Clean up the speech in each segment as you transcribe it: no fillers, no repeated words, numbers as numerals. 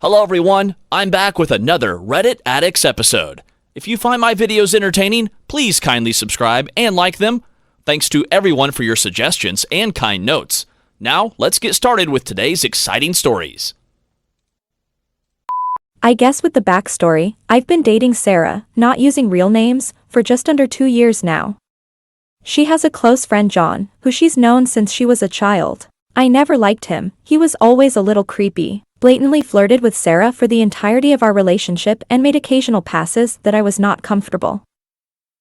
Hello everyone, I'm back with another Reddit Addicts episode. If you find my videos entertaining, please kindly subscribe and like them. Thanks to everyone for your suggestions and kind notes. Now, let's get started with today's exciting stories. I guess with the backstory, I've been dating Sarah, not using real names, for just under 2 years now. She has a close friend John, who she's known since she was a child. I never liked him, he was always a little creepy, blatantly flirted with Sarah for the entirety of our relationship and made occasional passes that I was not comfortable.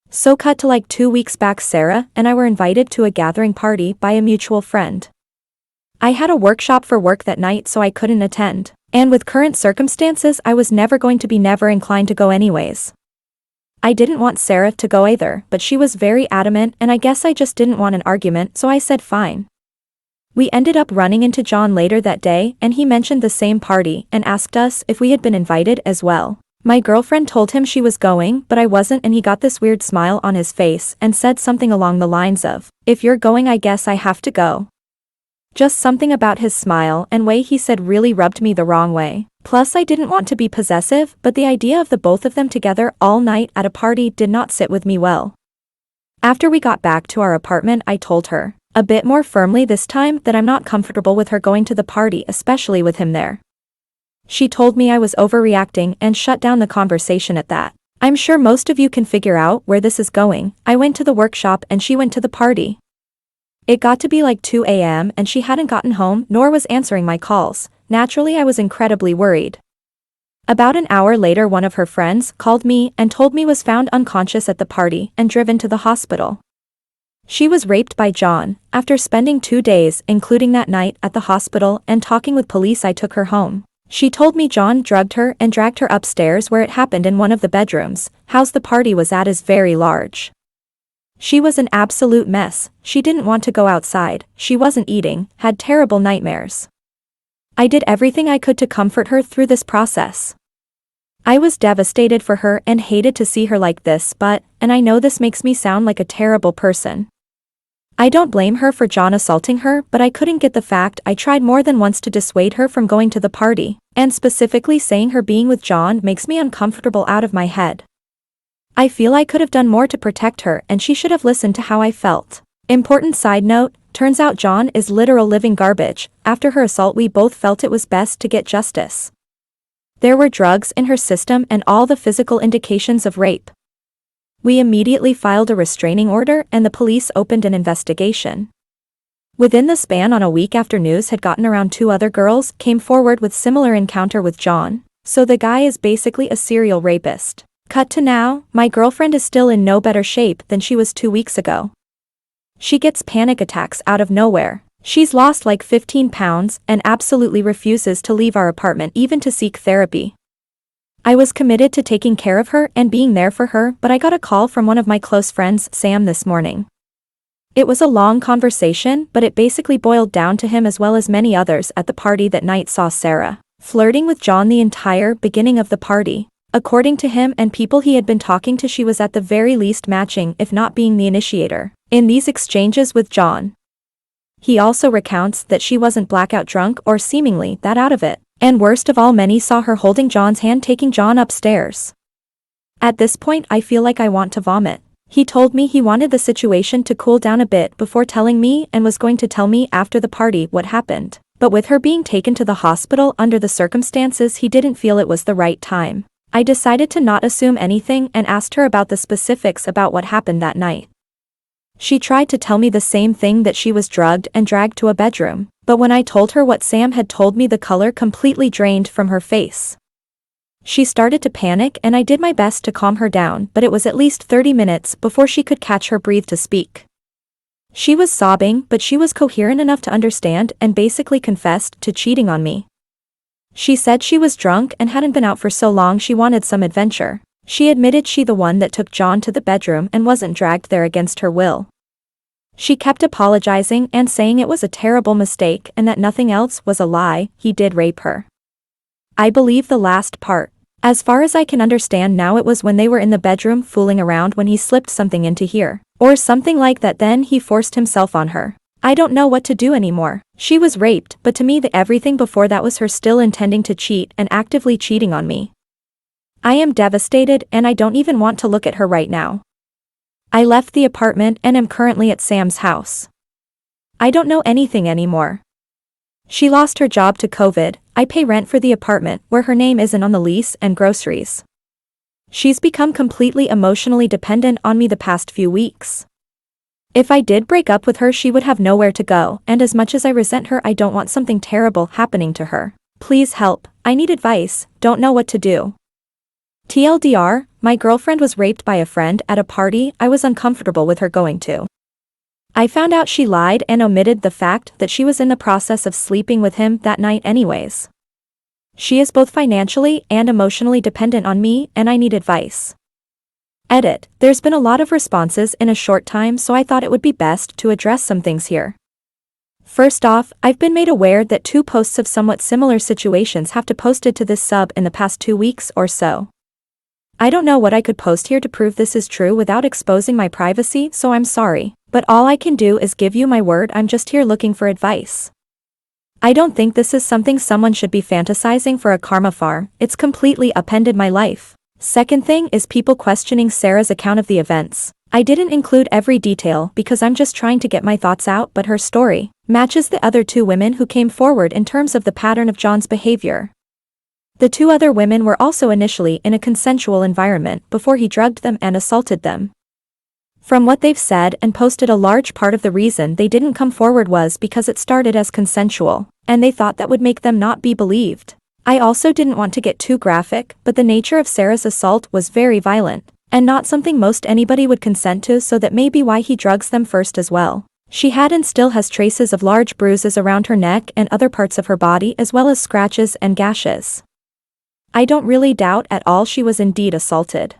So cut to like 2 weeks back, Sarah and I were invited to a gathering party by a mutual friend. I had a workshop for work that night so I couldn't attend, and with current circumstances I was never inclined to go anyways. I didn't want Sarah to go either, but she was very adamant and I guess I just didn't want an argument, so I said fine. We ended up running into John later that day and he mentioned the same party and asked us if we had been invited as well. My girlfriend told him she was going, but I wasn't, and he got this weird smile on his face and said something along the lines of, "If you're going, I guess I have to go." Just something about his smile and way he said really rubbed me the wrong way. Plus I didn't want to be possessive, but the idea of the both of them together all night at a party did not sit with me well. After we got back to our apartment, I told her, a bit more firmly this time, that I'm not comfortable with her going to the party, especially with him there. She told me I was overreacting and shut down the conversation at that. I'm sure most of you can figure out where this is going. I went to the workshop and she went to the party. It got to be like 2 a.m. and she hadn't gotten home nor was answering my calls. Naturally, I was incredibly worried. About an hour later, one of her friends called me and told me was found unconscious at the party and driven to the hospital. She was raped by John. After spending 2 days, including that night, at the hospital and talking with police, I took her home. She told me John drugged her and dragged her upstairs where it happened in one of the bedrooms. House the party was at is very large. She was an absolute mess. She didn't want to go outside, she wasn't eating, had terrible nightmares. I did everything I could to comfort her through this process. I was devastated for her and hated to see her like this, and I know this makes me sound like a terrible person. I don't blame her for John assaulting her, but I couldn't get the fact I tried more than once to dissuade her from going to the party, and specifically saying her being with John makes me uncomfortable out of my head. I feel I could have done more to protect her and she should have listened to how I felt. Important side note, turns out John is literal living garbage. After her assault we both felt it was best to get justice. There were drugs in her system and all the physical indications of rape. We immediately filed a restraining order and the police opened an investigation. Within the span on a week after news had gotten around, 2 other girls came forward with similar encounter with John, so the guy is basically a serial rapist. Cut to now, my girlfriend is still in no better shape than she was 2 weeks ago. She gets panic attacks out of nowhere. She's lost like 15 pounds and absolutely refuses to leave our apartment even to seek therapy. I was committed to taking care of her and being there for her, but I got a call from one of my close friends, Sam, this morning. It was a long conversation, but it basically boiled down to him as well as many others at the party that night saw Sarah flirting with John the entire beginning of the party. According to him and people he had been talking to, she was at the very least matching, if not being the initiator, in these exchanges with John. He also recounts that she wasn't blackout drunk or seemingly that out of it, and worst of all, many saw her holding John's hand taking John upstairs. At this point I feel like I want to vomit. He told me he wanted the situation to cool down a bit before telling me and was going to tell me after the party what happened, but with her being taken to the hospital under the circumstances he didn't feel it was the right time. I decided to not assume anything and asked her about the specifics about what happened that night. She tried to tell me the same thing, that she was drugged and dragged to a bedroom, but when I told her what Sam had told me, the color completely drained from her face. She started to panic and I did my best to calm her down, but it was at least 30 minutes before she could catch her breath to speak. She was sobbing, but she was coherent enough to understand and basically confessed to cheating on me. She said she was drunk and hadn't been out for so long she wanted some adventure. She admitted she the one that took John to the bedroom and wasn't dragged there against her will. She kept apologizing and saying it was a terrible mistake and that nothing else was a lie, he did rape her. I believe the last part. As far as I can understand now, it was when they were in the bedroom fooling around when he slipped something into here, or something like that, then he forced himself on her. I don't know what to do anymore. She was raped, but to me everything before that was her still intending to cheat and actively cheating on me. I am devastated and I don't even want to look at her right now. I left the apartment and am currently at Sam's house. I don't know anything anymore. She lost her job to COVID, I pay rent for the apartment where her name isn't on the lease and groceries. She's become completely emotionally dependent on me the past few weeks. If I did break up with her, she would have nowhere to go, and as much as I resent her, I don't want something terrible happening to her. Please help, I need advice, don't know what to do. TLDR, my girlfriend was raped by a friend at a party I was uncomfortable with her going to. I found out she lied and omitted the fact that she was in the process of sleeping with him that night anyways. She is both financially and emotionally dependent on me, and I need advice. Edit. There's been a lot of responses in a short time, so I thought it would be best to address some things here. First off, I've been made aware that 2 posts of somewhat similar situations have to posted to this sub in the past 2 weeks or so. I don't know what I could post here to prove this is true without exposing my privacy, so I'm sorry, but all I can do is give you my word. I'm just here looking for advice. I don't think this is something someone should be fantasizing for a karma farm. It's completely upended my life. Second thing is people questioning Sarah's account of the events. I didn't include every detail because I'm just trying to get my thoughts out, but her story matches the other 2 women who came forward in terms of the pattern of John's behavior. The 2 other women were also initially in a consensual environment before he drugged them and assaulted them. From what they've said and posted, a large part of the reason they didn't come forward was because it started as consensual, and they thought that would make them not be believed. I also didn't want to get too graphic, but the nature of Sarah's assault was very violent, and not something most anybody would consent to, so that may be why he drugs them first as well. She had and still has traces of large bruises around her neck and other parts of her body, as well as scratches and gashes. I don't really doubt at all she was indeed assaulted.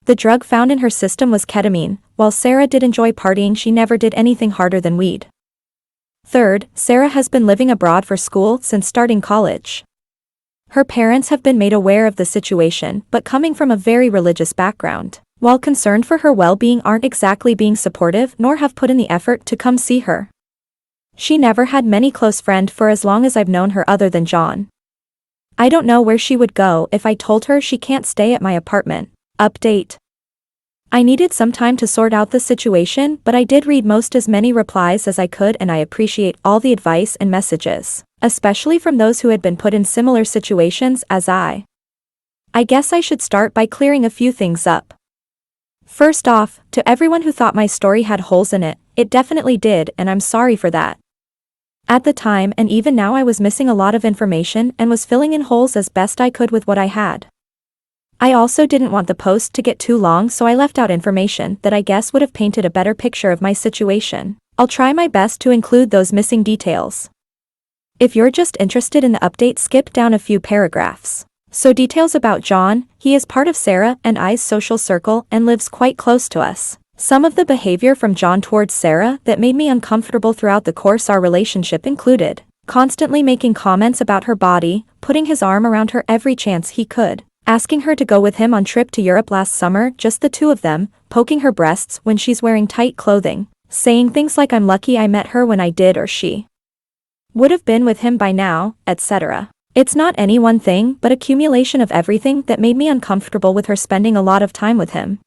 The drug found in her system was ketamine. While Sarah did enjoy partying, she never did anything harder than weed. Third, Sarah has been living abroad for school since starting college. Her parents have been made aware of the situation, but coming from a very religious background, while concerned for her well-being, aren't exactly being supportive nor have put in the effort to come see her. She never had many close friends for as long as I've known her other than John. I don't know where she would go if I told her she can't stay at my apartment. Update. I needed some time to sort out the situation, but I did read most as many replies as I could, and I appreciate all the advice and messages, especially from those who had been put in similar situations as I. I guess I should start by clearing a few things up. First off, to everyone who thought my story had holes in it, it definitely did, and I'm sorry for that. At the time and even now, I was missing a lot of information and was filling in holes as best I could with what I had. I also didn't want the post to get too long, so I left out information that I guess would have painted a better picture of my situation. I'll try my best to include those missing details. If you're just interested in the update, skip down a few paragraphs. So details about John: he is part of Sarah and I's social circle and lives quite close to us. Some of the behavior from John towards Sarah that made me uncomfortable throughout the course our relationship included constantly making comments about her body, putting his arm around her every chance he could, asking her to go with him on trip to Europe last summer, just the 2 of them, poking her breasts when she's wearing tight clothing, saying things like "I'm lucky I met her when I did," or "she would have been with him by now," etc. It's not any one thing, but accumulation of everything that made me uncomfortable with her spending a lot of time with him.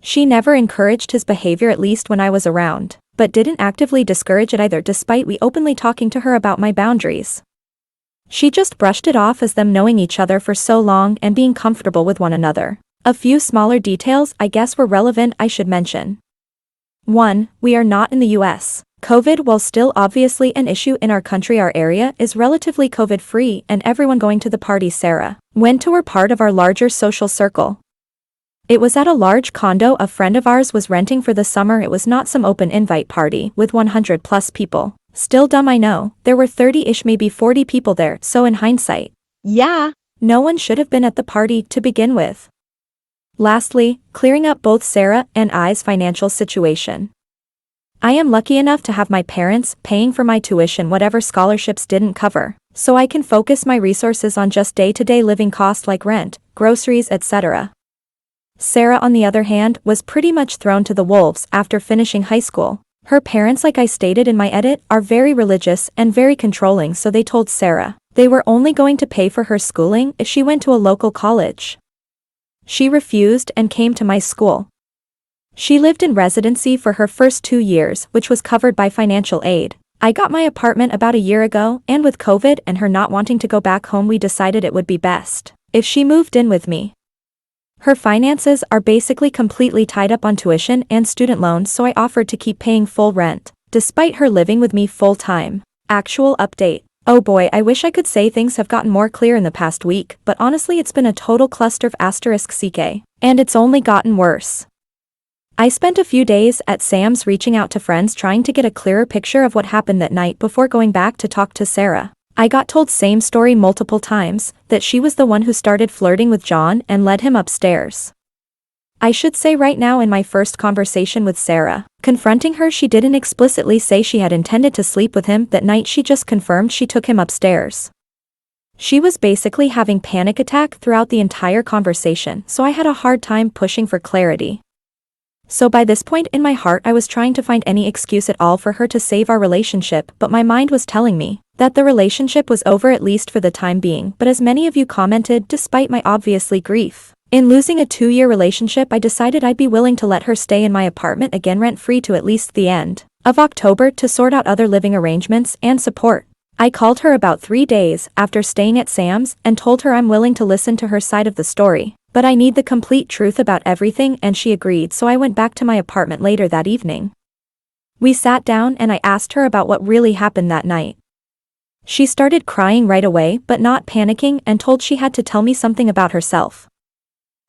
She never encouraged his behavior, at least when I was around, but didn't actively discourage it either, despite me openly talking to her about my boundaries. She just brushed it off as them knowing each other for so long and being comfortable with one another. A few smaller details I guess were relevant I should mention. 1. We are not in the US. COVID, while still obviously an issue in our country, our area is relatively COVID-free, and everyone going to the party Sarah went to were part of our larger social circle. It was at a large condo a friend of ours was renting for the summer. It was not some open invite party with 100+ people. Still dumb, I know. There were 30-ish, maybe 40 people there, so in hindsight, yeah, no one should have been at the party to begin with. Lastly, clearing up both Sarah and I's financial situation. I am lucky enough to have my parents paying for my tuition, whatever scholarships didn't cover, so I can focus my resources on just day-to-day living costs like rent, groceries, etc. Sarah, on the other hand, was pretty much thrown to the wolves after finishing high school. Her parents, like I stated in my edit, are very religious and very controlling, so they told Sarah they were only going to pay for her schooling if she went to a local college. She refused and came to my school. She lived in residency for her first 2 years, which was covered by financial aid. I got my apartment about a year ago, and with COVID and her not wanting to go back home, we decided it would be best if she moved in with me. Her finances are basically completely tied up on tuition and student loans, so I offered to keep paying full rent, despite her living with me full-time. Actual update. Oh boy, I wish I could say things have gotten more clear in the past week, but honestly it's been a total cluster of *CK. And it's only gotten worse. I spent a few days at Sam's reaching out to friends trying to get a clearer picture of what happened that night before going back to talk to Sarah. I got told same story multiple times, that she was the one who started flirting with John and led him upstairs. I should say right now, in my first conversation with Sarah, confronting her, she didn't explicitly say she had intended to sleep with him that night, she just confirmed she took him upstairs. She was basically having panic attack throughout the entire conversation, so I had a hard time pushing for clarity. So by this point in my heart I was trying to find any excuse at all for her to save our relationship, but my mind was telling me that the relationship was over, at least for the time being. But as many of you commented, despite my obviously grief in losing a 2-year relationship, I decided I'd be willing to let her stay in my apartment again rent-free to at least the end of October to sort out other living arrangements and support. I called her about 3 days after staying at Sam's and told her I'm willing to listen to her side of the story, but I need the complete truth about everything, and she agreed, so I went back to my apartment later that evening. We sat down and I asked her about what really happened that night. She started crying right away, but not panicking, and told she had to tell me something about herself.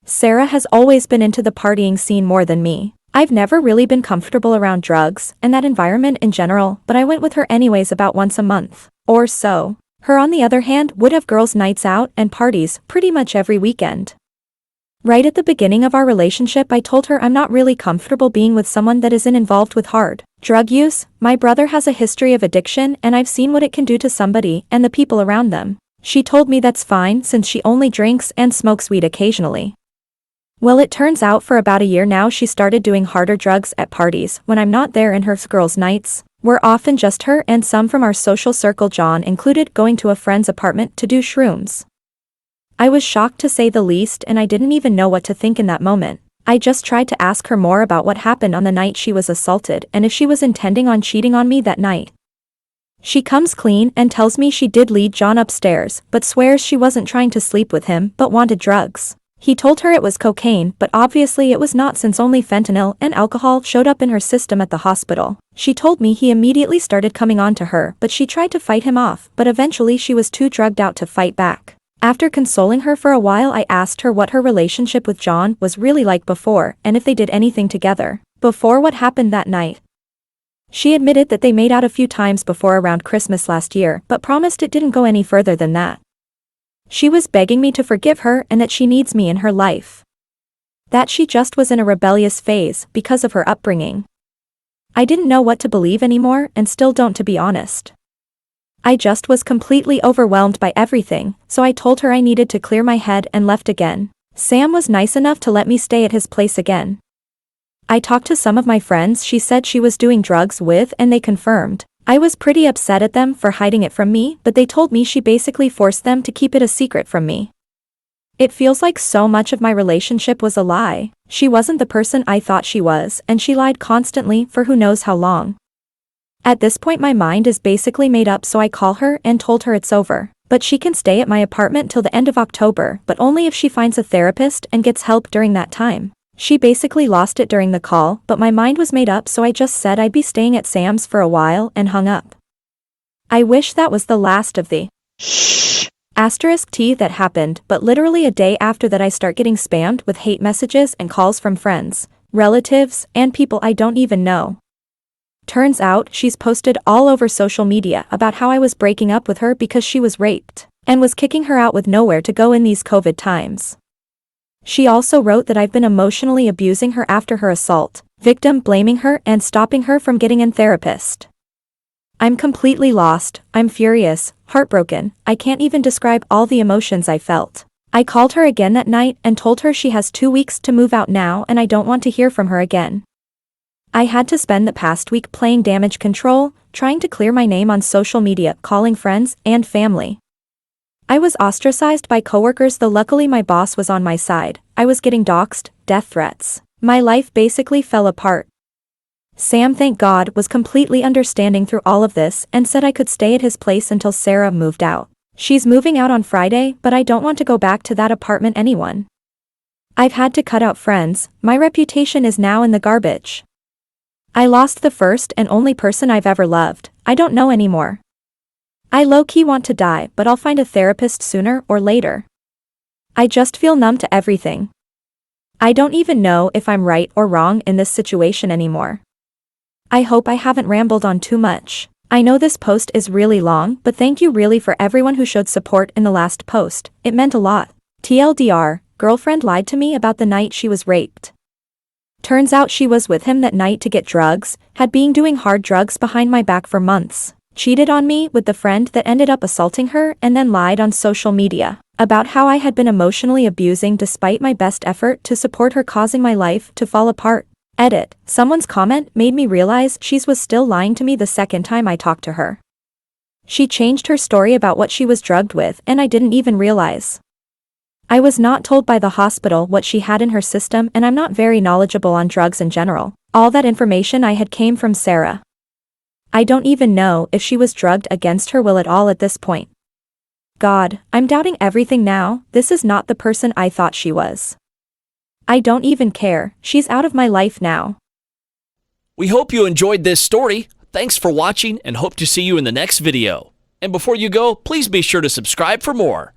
Sarah has always been into the partying scene more than me. I've never really been comfortable around drugs and that environment in general, but I went with her anyways about once a month or so. Her, on the other hand, would have girls' nights out and parties pretty much every weekend. Right at the beginning of our relationship, I told her I'm not really comfortable being with someone that isn't involved with hard drug use. My brother has a history of addiction and I've seen what it can do to somebody and the people around them. She told me that's fine since she only drinks and smokes weed occasionally. Well, it turns out for about a year now she started doing harder drugs at parties when I'm not there, and her girls' nights were often just her and some from our social circle, John included, going to a friend's apartment to do shrooms. I was shocked to say the least, and I didn't even know what to think in that moment. I just tried to ask her more about what happened on the night she was assaulted and if she was intending on cheating on me that night. She comes clean and tells me she did lead John upstairs, but swears she wasn't trying to sleep with him but wanted drugs. He told her it was cocaine, but obviously it was not, since only fentanyl and alcohol showed up in her system at the hospital. She told me he immediately started coming on to her, but she tried to fight him off, but eventually she was too drugged out to fight back. After consoling her for a while, I asked her what her relationship with John was really like before, and if they did anything together before what happened that night. She admitted that they made out a few times before around Christmas last year, but promised it didn't go any further than that. She was begging me to forgive her and that she needs me in her life. That she just was in a rebellious phase because of her upbringing. I didn't know what to believe anymore, and still don't, to be honest. I just was completely overwhelmed by everything, so I told her I needed to clear my head and left again. Sam was nice enough to let me stay at his place again. I talked to some of my friends she said she was doing drugs with, and they confirmed. I was pretty upset at them for hiding it from me, but they told me she basically forced them to keep it a secret from me. It feels like so much of my relationship was a lie. She wasn't the person I thought she was, and she lied constantly for who knows how long. At this point my mind is basically made up, so I call her and told her it's over, but she can stay at my apartment till the end of October, but only if she finds a therapist and gets help during that time. She basically lost it during the call, but my mind was made up, so I just said I'd be staying at Sam's for a while and hung up. I wish that was the last of the *T that happened, but literally a day after that I start getting spammed with hate messages and calls from friends, relatives, and people I don't even know. Turns out she's posted all over social media about how I was breaking up with her because she was raped, and was kicking her out with nowhere to go in these COVID times. She also wrote that I've been emotionally abusing her after her assault, victim blaming her and stopping her from getting a therapist. I'm completely lost, I'm furious, heartbroken, I can't even describe all the emotions I felt. I called her again that night and told her she has 2 weeks to move out now and I don't want to hear from her again. I had to spend the past week playing damage control, trying to clear my name on social media, calling friends and family. I was ostracized by coworkers, though luckily my boss was on my side. I was getting doxxed, death threats. My life basically fell apart. Sam, thank God, was completely understanding through all of this and said I could stay at his place until Sarah moved out. She's moving out on Friday, but I don't want to go back to that apartment anyone. I've had to cut out friends, my reputation is now in the garbage. I lost the first and only person I've ever loved, I don't know anymore. I low-key want to die, but I'll find a therapist sooner or later. I just feel numb to everything. I don't even know if I'm right or wrong in this situation anymore. I hope I haven't rambled on too much. I know this post is really long, but thank you really for everyone who showed support in the last post, it meant a lot. TLDR, girlfriend lied to me about the night she was raped. Turns out she was with him that night to get drugs, had been doing hard drugs behind my back for months, cheated on me with the friend that ended up assaulting her, and then lied on social media about how I had been emotionally abusing despite my best effort to support her, causing my life to fall apart. Edit. Someone's comment made me realize she was still lying to me the second time I talked to her. She changed her story about what she was drugged with and I didn't even realize. I was not told by the hospital what she had in her system, and I'm not very knowledgeable on drugs in general. All that information I had came from Sarah. I don't even know if she was drugged against her will at all at this point. God, I'm doubting everything now. This is not the person I thought she was. I don't even care, she's out of my life now. We hope you enjoyed this story. Thanks for watching and hope to see you in the next video. And before you go, please be sure to subscribe for more.